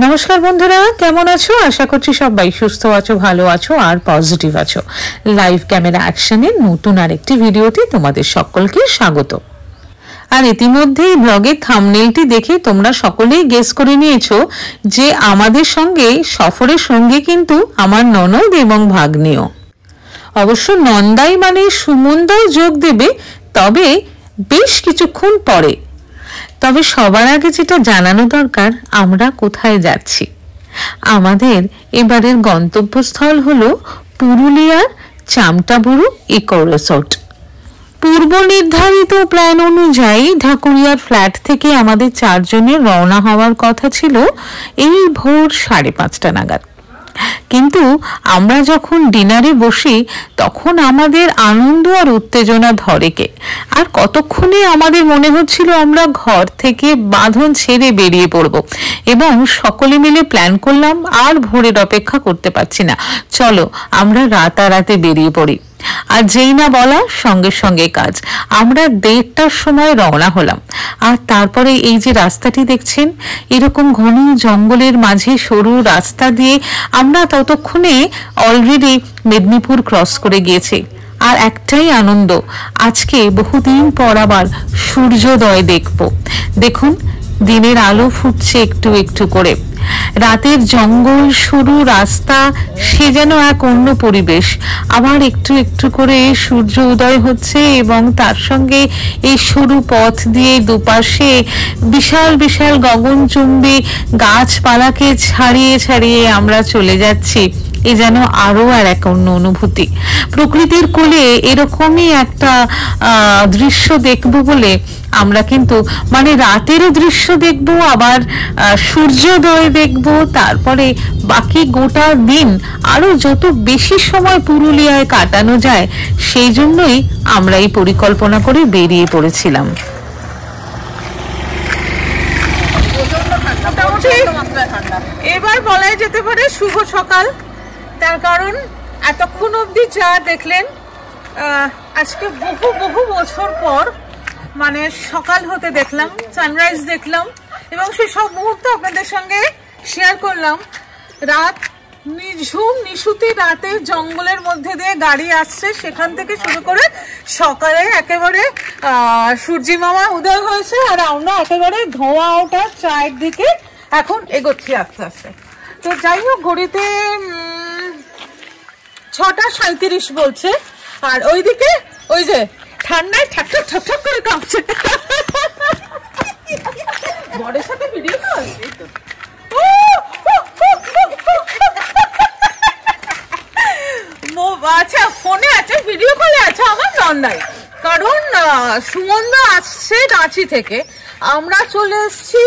নমস্কার বন্ধুরা, কেমন আছো? আশা করছি সবাই সুস্থ আছো, ভালো আছো আর পজিটিভ আছো। লাইভ ক্যামেরা অ্যাকশনের নতুন আরেকটি ভিডিওতে তোমাদের সকলকে স্বাগত। আর ইতিমধ্যেই ব্লগের থাম্বনেলটি দেখে তোমরা সকলেই গেস করে নিয়েছো যে আমাদের সঙ্গে সফরের সঙ্গে কিন্তু আমার ননদ এবং ভাগ্নিও। অবশ্য নন্দাই মানে সুমনদাও যোগ দেবে, তবে বেশ কিছুক্ষণ পরে। তবে সবার আগে যেটা জানানো দরকার, আমরা কোথায় যাচ্ছি। আমাদের এবারের গন্তব্যস্থল হলো পুরুলিয়ার চামটাবুরু ইকো রিসোর্ট। পূর্ব নির্ধারিত প্ল্যান অনুযায়ী ঢাকুরিয়ার ফ্ল্যাট থেকে আমাদের 4 জনের রওনা হওয়ার কথা ছিল এই ভোর 5:30 নাগাদ। কিন্তু আমরা যখন ডিনারে বসি তখন আমাদের আনন্দ আর উত্তেজনা ধরে কে। আর কতক্ষণে আমাদের মনে হচ্ছিল আমরা ঘর থেকে বাঁধন ছেড়ে বেরিয়ে পড়ব, এবং সকলে মিলে প্ল্যান করলাম আর ভোরের অপেক্ষা করতে পারছি না, চলো আমরা রাতারাতি বেরিয়ে পড়ি। আর যেই না বলা সঙ্গে সঙ্গে কাজ। আমরা 1:30টার সময় রওনা হলাম। আর তারপরে এই যে রাস্তাটি দেখছেন, এরকম ঘন জঙ্গলের মাঝে সরু রাস্তা দিয়ে আমরা ততক্ষণে অলরেডি মেদিনীপুর ক্রস করে গিয়েছি। আর একটাই আনন্দ, আজকে বহুদিন পর আবার সূর্যোদয় দেখব। দেখুন, দিনের আলো ফুটছে একটু একটু করে। রাতের জঙ্গল, সরু রাস্তা, সে যেন এক অন্য পরিবেশ। আবার একটু একটু করে সূর্য উদয় হচ্ছে, এবং তার সঙ্গে এই সরু পথ দিয়ে দুপাশে বিশাল বিশাল গগনচুম্বী গাছপালাকে ছাড়িয়ে ছাড়িয়ে আমরা চলে যাচ্ছি। এ যেন আরো আর এক অন্য অনুভূতি। প্রকৃতির কোলে এরকমই একটা দৃশ্য দেখব বলে আমরা কিন্তু মানে রাতেরও দৃশ্য দেখব, আবার সূর্যোদয় দেখব, তারপরে বাকি গোটা দিন আরো যত বেশি সময় পুরুলিয়ায় কাটানো যায়, সেই জন্যই আমরা এই পরিকল্পনা করে বেরিয়ে পড়েছিলাম। এবার বলাই যেতে পারে শুভ সকাল। তার কারণ এতক্ষণ অবধি যা দেখলেন, আজকে বহু বহু বছর পর মানে সকাল হতে দেখলাম, সানরাইজ দেখলাম, এবং সেই সব মুহূর্ত আপনাদের সঙ্গে শেয়ার করলাম। রাত নিঝুম নিশুতি রাতে জঙ্গলের মধ্যে দিয়ে গাড়ি আসছে, সেখান থেকে শুরু করে সকালে একেবারে সূর্যি মামা উদয় হয়েছে, আর আমরা একেবারে ধোঁয়া ওঠা চায়ের দিকে এখন এগোচ্ছি আস্তে আস্তে। তো যাই হোক, ঘড়িতে 6:37 বলছে, আর ওইদিকে ওই যে ঠান্ডায় ঠাকঠাক ঠাকঠাক করে কাঁপছে। বরের সাথে ভিডিও কল, আচ্ছা ফোনে আছে, ভিডিও কলে আছে আমার নন্দাই। কারণ সুমনদা আসছে রাঁচি থেকে, আমরা চলে এসছি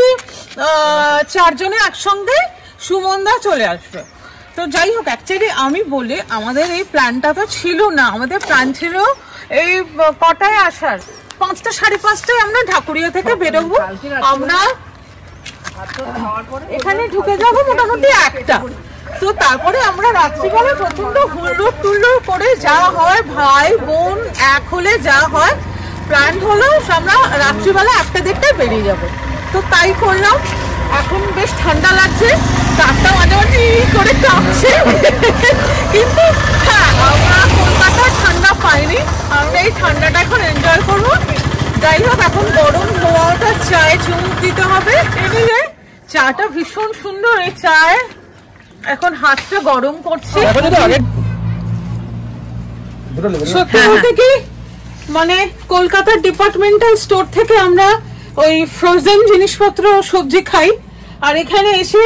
4 জনে একসঙ্গে, সুমনদা চলে আসবে। তো যাই হোক, অ্যাকচুয়ালি আমি বলি আমাদের এই প্ল্যানটা তো ছিল না। আমাদের প্ল্যান ছিল এই কটায় আসার, 5টা 5:30টায় আমরা ঢাকুরিয়া থেকে বেরোবো। আমরা এখানে ঢুকে যাবো মোটামুটি 1টা। তো তারপরে আমরা রাত্রিবেলা প্রচন্ড হুল্লোড় টুল্লোড় করে যা হয়, ভাই বোন এক হলে যা হয়, প্ল্যান হলো আমরা রাত্রিবেলা 1টা-1:30টায় বেরিয়ে যাবো। তো তাই করলাম। এখন বেশ ঠান্ডা লাগছে, তারটা মাঝে মাঝে করে কাঁপছে, কিন্তু হ্যাঁ, আমরা কলকাতায় ঠান্ডা পাইনি, আমরা এই ঠান্ডাটা এখন এনজয় করবো। যাই হোক, এখন গরম ধোয়াটা চায়ে চুমুক দিতে হবে। এদিকে চাটা ভীষণ সুন্দর, এই চায়ে এখন হাতটা গরম করছে। সত্যি বলতে কি, মানে কলকাতার ডিপার্টমেন্টাল স্টোর থেকে আমরা ওই ফ্রোজেন জিনিসপত্র সবজি খাই, আর এখানে এসে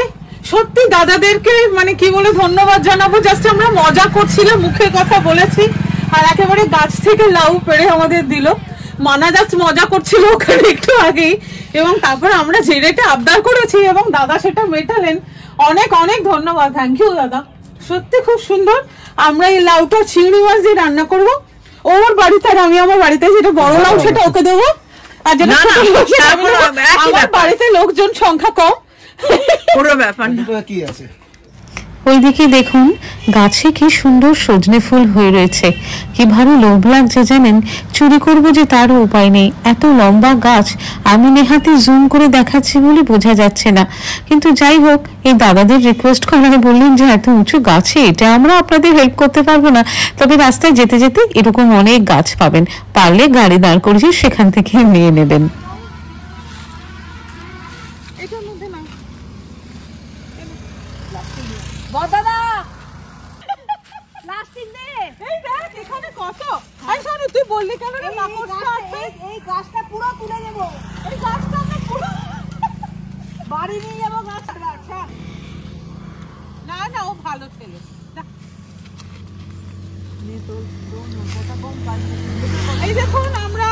সত্যি দাদাদেরকে মানে কি বলে ধন্যবাদ জানাবো। জাস্ট আমরা মজা করছিলাম, মুখে কথা বলেছি, আর একেবারে গাছ থেকে লাউ পেড়ে আমাদের দিল। মানা জাস্ট মজা করছিল ওখানে একটু আগেই, এবং তারপরে আমরা যে রেটে আবদার করেছি এবং দাদা সেটা মেটালেন, অনেক অনেক ধন্যবাদ। থ্যাংক ইউ দাদা, সত্যি খুব সুন্দর। আমরা এই লাউটা চিংড়ি মাছ দিয়ে রান্না করবো ওর বাড়িতে, আর আমি আমার বাড়িতে যেটা বড় লাউ সেটা ওকে দেবো। আর যেটা আমার বাড়িতে লোকজন সংখ্যা কম, পুরো ব্যাপার কি আছে। ওইদিকে দেখুন গাছে কি সুন্দর সজনে ফুল হয়ে রয়েছে, কি ভালো লোভ লাগছে জানেন। চুরি করবো যে তারও উপায় নেই, এত লম্বা গাছ। আমি নেহাতি জুম করে দেখাচ্ছি বলে বোঝা যাচ্ছে না, কিন্তু যাই হোক এই দাদাদের রিকোয়েস্ট করায় বললেন যে এত উঁচু গাছে এটা আমরা আপনাদের হেল্প করতে পারবো না, তবে রাস্তায় যেতে যেতে এরকম অনেক গাছ পাবেন, পারলে গাড়ি দাঁড় করিয়ে সেখান থেকে নিয়ে নেবেন। তুই বললি কেন এই গাছটা পুরো তুলে নেবো, এই গাছটা আমরা পুরো বাড়ি নিয়ে যাবো। গাছটা না না, ও ভালো ছেলে। এই দেখুন আমরা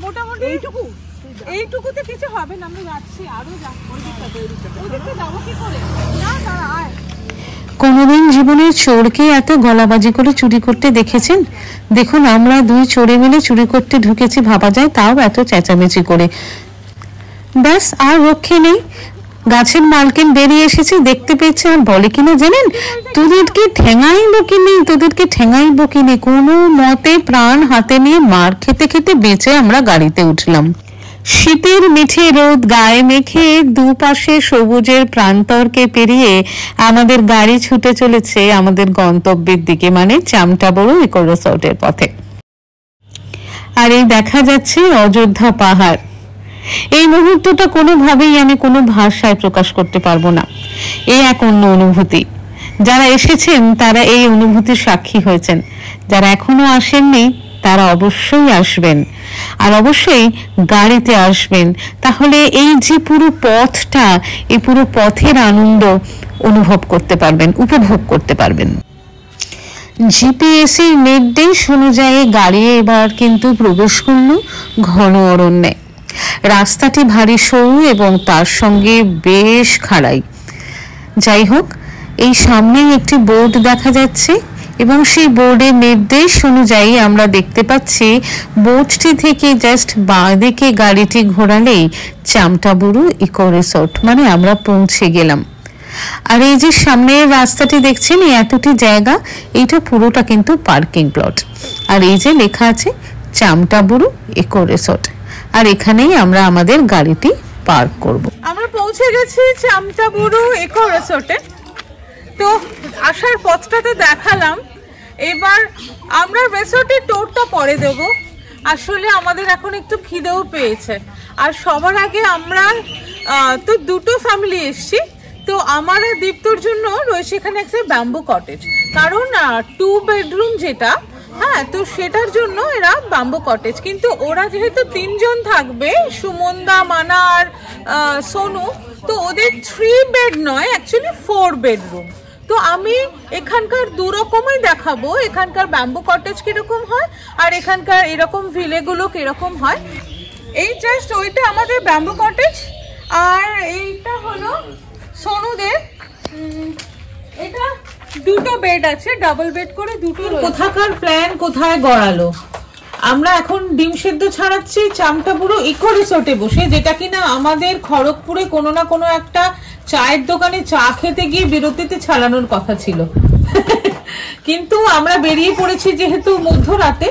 মোটামুটি এইটুকুতে কিছু হবে না, আমরা যাচ্ছি আরো ওদিকে যাবো কি করে। না না আয়, কোনোদিন জীবনের চোরকে এত গলাবাজি করে চুরি করতে দেখেছেন? দেখুন আমরা দুই চোরে মিলে চুরি করতে ঢুকেছি ভাবা যায়, তাও এত চেঁচামেচি করে। ব্যাস আর রক্ষে নেই, গাছের মালকিন বেরিয়ে এসেছে, দেখতে পেয়েছে আর বলে কিনা জানেন, তোদেরকে ঠেঙাইবো কি নেই, তোদেরকে ঠেঙাইবো কি নেই। কোনো মতে প্রাণ হাতে নিয়ে মার খেতে খেতে বেঁচে আমরা গাড়িতে উঠলাম। শীতের মিঠে রোদ গায়ে মেখে দুপাশে সবুজের প্রান্তরকে পেরিয়ে আমাদের গাড়ি ছুটে চলেছে আমাদের গন্তব্যের দিকে, মানে চামটাবুরু ইকো রিসোর্টের পথে। আর এই দেখা যাচ্ছে অযোধ্যা পাহাড়। এই মুহূর্তটা কোনোভাবেই আমি কোনো ভাষায় প্রকাশ করতে পারবো না, এই এক অন্য অনুভূতি। যারা এসেছেন তারা এই অনুভূতির সাক্ষী হয়েছেন, যারা এখনো আসেননি তারা অবশ্যই আসবেন, আর অবশ্যই গাড়িতে আসবেন, তাহলে এই যে পুরো পথটা, এই পুরো পথের আনন্দ অনুভব করতে পারবেন, উপভোগ করতে পারবেন। জিপিএসি নির্দেশ অনুযায়ী গাড়ি এবার কিন্তু প্রবেশ করল ঘন অরণ্যে। রাস্তাটি ভারী সরু এবং তার সঙ্গে বেশ খাড়াই। যাই হোক, এই সামনেই একটি বোর্ড দেখা যাচ্ছে এবং সেই বোর্ডের নির্দেশ অনুযায়ী আমরা দেখতে পাচ্ছি বোর্ডটি থেকে জাস্ট বাঁ দিকে গাড়িটি ঘোরালেই চামটাবুরু ইকো রিসোর্ট, মানে আমরা পৌঁছে গেলাম। আর এই যে সামনের রাস্তাটি দেখছেন, এতটি জায়গা, এইটা পুরোটা কিন্তু পার্কিং প্লট। আর এই যে লেখা আছে চামটাবুরু ইকো রিসোর্ট, আর এখানেই আমরা আমাদের গাড়িটি পার্ক করব। আমরা পৌঁছে গেছি চামটাবুরু ইকো রিসোর্টে। তো আসার পথটাতে দেখালাম, এবার আমরা রিসোর্টের টোরটা পরে দেব। আসলে আমাদের এখন একটু খিদেও পেয়েছে, আর সবার আগে আমরা তো দুটো ফ্যামিলি এসছি, তো আমার আর দীপ্তর জন্য রয়েছে এখানে একটা ব্যাম্বু কটেজ, কারণ 2 বেডরুম যেটা, হ্যাঁ, তো সেটার জন্য এরা ব্যাম্বু কটেজ। কিন্তু ওরা যেহেতু 3 জন থাকবে, সুমনদা, মানা আর সোনু, তো ওদের 3 বেড নয়, অ্যাকচুয়ালি 4 বেডরুম। তো আমি এখানকার দু রকমই দেখাবো, এখানকার ব্যাম্বু কটেজ কিরকম হয় আর এখানকার এরকম ভিলেগুলো কিরকম হয়। এই জাস্ট ওইটা আমাদের ব্যাম্বু কটেজ, আর এইটা হলো সোনুদের। এটা দুটো বেড আছে, ডাবল বেড করে দুটো। কোথাকার প্ল্যান কোথায় গড়ালো। আমরা এখন ডিম সেদ্ধ ছাড়াচ্ছি চামটাবুরু ইকো রিসোর্টে বসে, যেটা কিনা আমাদের খড়গপুরে কোনো না কোনো একটা চায়ের দোকানে চা খেতে গিয়ে বিরতিতে ছাড়ানোর কথা ছিল, কিন্তু আমরা বেরিয়ে পড়েছি যেহেতু মধ্যরাতে,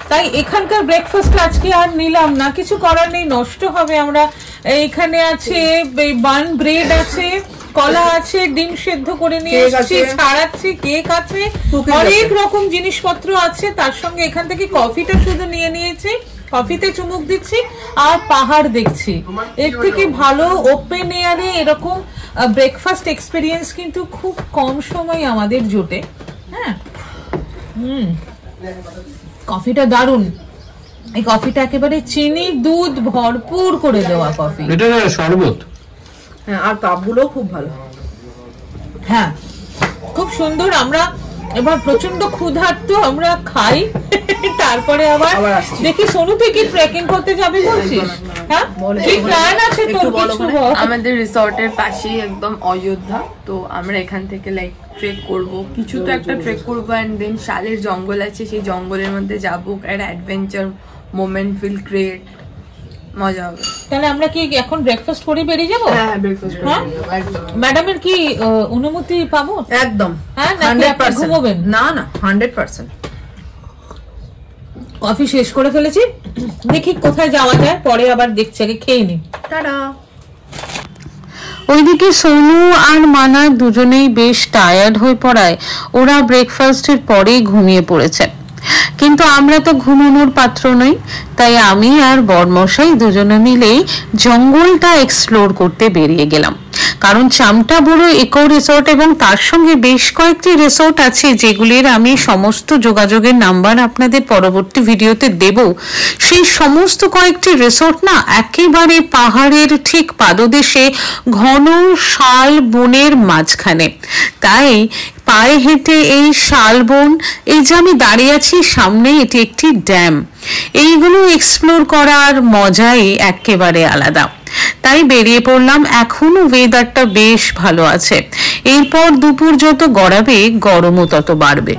তাই এখানকার ব্রেকফাস্ট আজকে আর নিলাম না, কিছু করার নেই, নষ্ট হবে। আমরা এখানে আছে বান ব্রেড আছে, কলা আছে, ডিম সেদ্ধ করে নিয়ে এসেছি, ছাড়াচ্ছি, কেক আছে, অনেক রকম জিনিসপত্র আছে। তার সঙ্গে এখান থেকে কফিটা শুধু নিয়ে নিয়েছি, কফিতে চুমুক দিচ্ছি আর পাহাড় দেখছি। এর থেকে ভালো ওপেন এয়ারে এরকম ব্রেকফাস্ট এক্সপেরিয়েন্স কিন্তু খুব কম সময় আমাদের জোটে। হ্যাঁ, কফিটা দারুন। এই কফিটা একেবারে চিনি দুধ ভরপুর করে দেওয়া কফি, এটা শরবত। হ্যাঁ, আর কাপগুলো খুব ভালো। হ্যাঁ, খুব সুন্দর। আমরা এবার প্রচন্ড ক্ষুধার্ত, আমরা খাই, তারপরে আবার দেখি। সোনু তুই কি ট্রেকিং করতে যাবি বলছিস? হ্যাঁ, কি প্ল্যান আছে তোর? আমাদের রিসর্টের পাশেই একদম অযোধ্যা, তো আমরা এখান থেকে লাইক ট্রেক করব, কিছু তো একটা ট্রেক করবো, অ্যান্ড দেন শালের জঙ্গল আছে, সেই জঙ্গলের মধ্যে যাবো, একটা অ্যাডভেঞ্চার মোমেন্ট ফিল ক্রিয়েট মজা হবে। তাহলে আমরা কি এখন ব্রেকফাস্ট করে বেরিয়ে যাবো? হ্যাঁ ব্রেকফাস্ট করে বেরিয়ে যাবো একদম। ম্যাডামের কি অনুমতি পাবো? একদম। হ্যাঁ, নাকি আপনি ঘুমোবেন? না না 100%। কফি শেষ করে ফেলেছি, দেখি কোথায় যাওয়া যায়, পরে আবার দেখছি, আগে খেয়ে নি। টাটা। ওইদিকে সোনু আর মানা দুজনেই বেশ টায়ার্ড হয়ে পড়ায় ওরা ব্রেকফাস্টের পরেই ঘুমিয়ে পড়েছে। কিন্তু আমরা তো ঘুমানোর পাত্র নই, তাই আমি আর বরমশাই দুজনে মিলেই জঙ্গলটা এক্সপ্লোর করতে বেরিয়ে গেলাম। কারণ চামটা বড় ইকো রিসোর্ট এবং তার সঙ্গে বেশ কয়েকটি রিসোর্ট আছে যেগুলির আমি সমস্ত যোগাযোগের নাম্বার আপনাদের পরবর্তী ভিডিওতে দেব। সেই সমস্ত কয়েকটি রিসোর্ট না একেবারে পাহাড়ের ঠিক পাদদেশে ঘন শাল বনের মাঝখানে। তাই পায়ে হেঁটে এই শালবন, এই যে আমি দাঁড়িয়ে আছি সামনে, এটি একটি ড্যাম, এইগুলো এক্সপ্লোর করার মজাই একেবারে আলাদা। তাই বেরিয়ে পড়লাম। এখনো ওয়েদারটা বেশ ভালো আছে, এরপর দুপুর যত গড়াবে গরমও তত বাড়বে।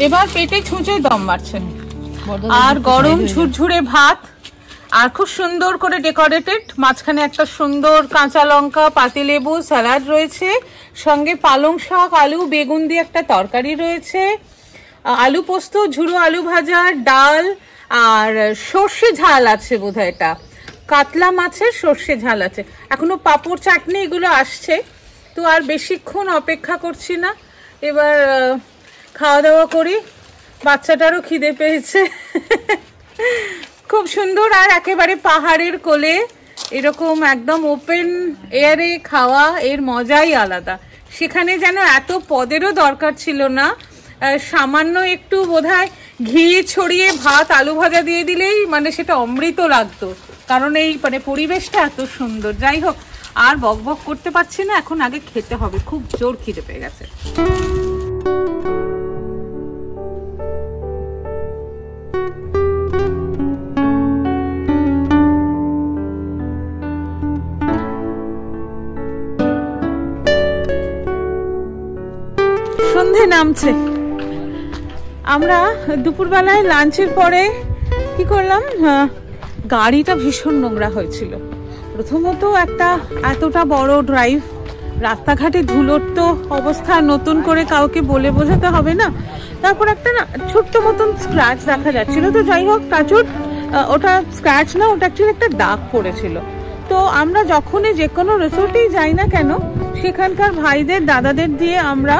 এবার পেটে ছুঁচে দম মারছেন, আর গরম ঝুরঝুরে ভাত, আর খুব সুন্দর করে ডেকোরেটেড, মাঝখানে একটা সুন্দর কাঁচা লঙ্কা, পাতিলেবু, স্যালাড রয়েছে, সঙ্গে পালং শাক, আলু, বেগুন দিয়ে একটা তরকারি রয়েছে, আলু পোস্ত, ঝুরো আলু ভাজা, ডাল, আর সর্ষে ঝাল আছে বোধহয়, এটা কাতলা মাছের সর্ষে ঝাল আছে, এখনো পাঁপড় চাটনি এগুলো আসছে। তো আর বেশিক্ষণ অপেক্ষা করছি না, এবার খাওয়া দাওয়া করি, বাচ্চাটারও খিদে পেয়েছে। খুব সুন্দর, আর একেবারে পাহাড়ের কোলে এরকম একদম ওপেন এয়ারে খাওয়া, এর মজাই আলাদা। সেখানে যেন এত পদেরও দরকার ছিল না, সামান্য একটু বোধহয় ঘি ছড়িয়ে ভাত আলু ভাজা দিয়ে দিলেই মানে সেটা অমৃত লাগতো, কারণ এই মানে পরিবেশটা এত সুন্দর। যাই হোক, আর বক বক করতে পারছি না, এখন আগে খেতে হবে, খুব জোর খিদে পেয়ে গেছে। সন্ধে নামছে, আমরা দুপুরবেলায় লাঞ্চের পরে কি করলাম, গাড়িটা ভীষণ নোংরা হয়েছিল। প্রথমত একটা এতটা বড় ড্রাইভ, রাস্তাঘাটে ধুলোর তো অবস্থা নতুন করে কাউকে বলে বোঝাতে হবে না। তারপর একটা না ছোট্ট মতন স্ক্র্যাচ দেখা যাচ্ছিল, তো যাই হোক কাচুর, ওটা স্ক্র্যাচ না, ওটা অ্যাকচুয়ালি একটা দাগ পড়েছিল। তো আমরা যখনই যে কোনো রিসোর্টেই যাই না কেন, সেখানকার ভাইদের দাদাদের দিয়ে আমরা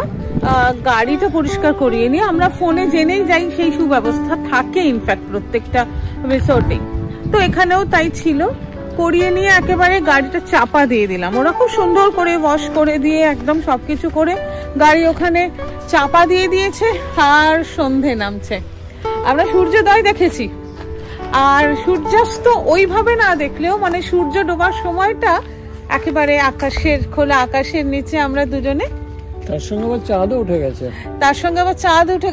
গাড়িটা পরিষ্কার করিয়ে নিয়ে আমরা ফোনে জেনেই যাই, সেই সুব্যবস্থা থাকে ইনফ্যাক্ট প্রত্যেকটা রিসোর্টেই। তো এখানেও তাই ছিল, করিয়ে নিয়ে একেবারে গাড়িটা চাপা দিয়ে দিলাম। ওরা খুব সুন্দর করে ওয়াশ করে দিয়ে একদম সবকিছু করে গাড়ি ওখানে চাপা দিয়ে দিয়েছে। আর সন্ধে নামছে, আমরা সূর্যোদয় দেখেছি, আর সূর্যাস্ত ওইভাবে না দেখলেও মানে সূর্য ডোবার সময়টা একেবারে আকাশের খোলা আকাশের নিচে আমরা দুজনে, তার সঙ্গে আবার চাঁদও উঠে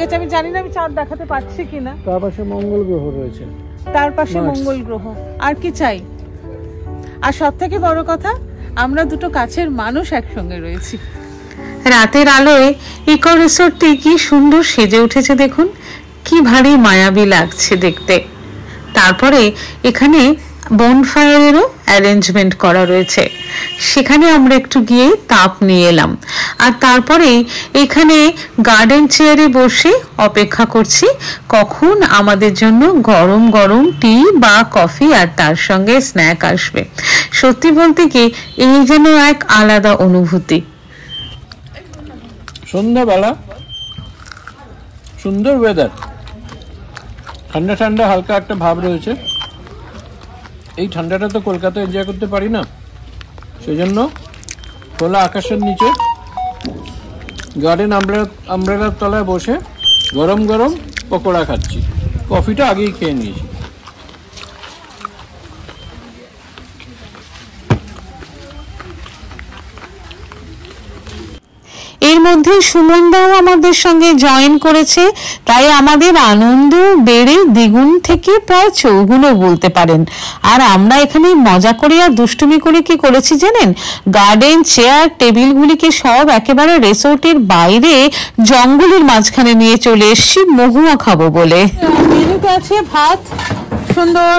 গেছে। আমি জানি না আমি চাঁদ দেখাতে পারছি কিনা। তার পাশে মঙ্গল গ্রহ রয়েছে, তার পাশে মঙ্গল গ্রহ, আর কি চাই। আর সব থেকে বড় কথা, আমরা দুটো কাছের মানুষ একসঙ্গে রয়েছি। রাতের আলোয় ইকো রিসোর্টটি কি সুন্দর সেজে উঠেছে দেখুন, কি ভারী মায়াবী লাগছে দেখতে। তারপরে এখানে বনফায়ারেরও অ্যারেঞ্জমেন্ট করা রয়েছে, সেখানে আমরা একটু গিয়ে তাপ নিয়ে এলাম। আর তারপরে এখানে গার্ডেন চেয়ারে বসে অপেক্ষা করছি কখন আমাদের জন্য গরম গরম টি বা কফি আর তার সঙ্গে স্ন্যাক আসবে। সত্যি বলতে কি এই যেন এক আলাদা অনুভূতি। সন্ধ্যাবেলা সুন্দর ওয়েদার, ঠান্ডা ঠান্ডা হালকা একটা ভাব রয়েছে। এই ঠান্ডাটা তো কলকাতায় এনজয় করতে পারি না, সেই জন্য খোলা আকাশের নিচে গার্ডেন আমব্রেলার তলায় বসে গরম গরম পকোড়া খাচ্ছি। কফিটা আগেই খেয়ে নিয়েছি। এর মধ্যে সুমনদাও আমাদের সঙ্গে জয়েন করেছে, তাই আমাদের আনন্দ বেড়ে দ্বিগুণ থেকে প্রায় চৌগুণও বলতে পারেন। আর আমরা এখানে মজা করে আর দুষ্টুমি করে কি করেছি জানেন, গার্ডেন চেয়ার টেবিলগুলিকে সব একেবারে রিসোর্টের বাইরে জঙ্গলের মাঝখানে নিয়ে চলে এসেছি মহুয়া খাবো বলে। মেনুতে আছে ভাত, সুন্দর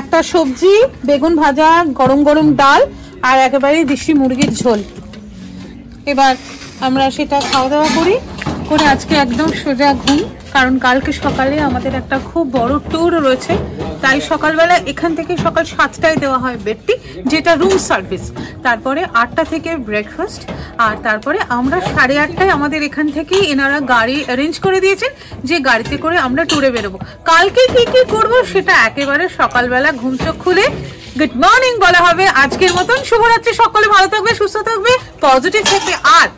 একটা সবজি, বেগুন ভাজা, গরম গরম ডাল আর একেবারে দেশি মুরগির ঝোল। এবার আমরা সেটা খাওয়া দাওয়া করে আজকে একদম সোজা ঘুম, কারণ কালকে সকালে আমাদের একটা খুব বড় ট্যুর রয়েছে। তাই সকালবেলা এখান থেকে সকাল 7টায় দেওয়া হয় বেডটি, যেটা রুম সার্ভিস। তারপরে 8টা থেকে ব্রেকফাস্ট, আর তারপরে আমরা 8:30টায় আমাদের এখান থেকেই এনারা গাড়ি অ্যারেঞ্জ করে দিয়েছেন, যে গাড়িতে করে আমরা ট্যুরে বেরোবো। কালকে কি কি করবো সেটা একেবারে সকালবেলা ঘুম চোখ খুলে গুড মর্নিং বলা হবে। আজকের মতন শুভরাত্রি, সকলে ভালো থাকবে, সুস্থ থাকবে, পজিটিভ থাকবে। আর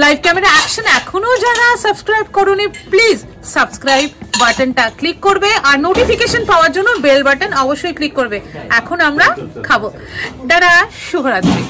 লাইভ ক্যামেরা অ্যাকশন এখনো যারা সাবস্ক্রাইব করোনি, প্লিজ সাবস্ক্রাইব বাটনটা ক্লিক করবে, আর নোটিফিকেশন পাওয়ার জন্য বেল বাটন অবশ্যই ক্লিক করবে। এখন আমরা খাবো। দাদা, শুভরাত্রি।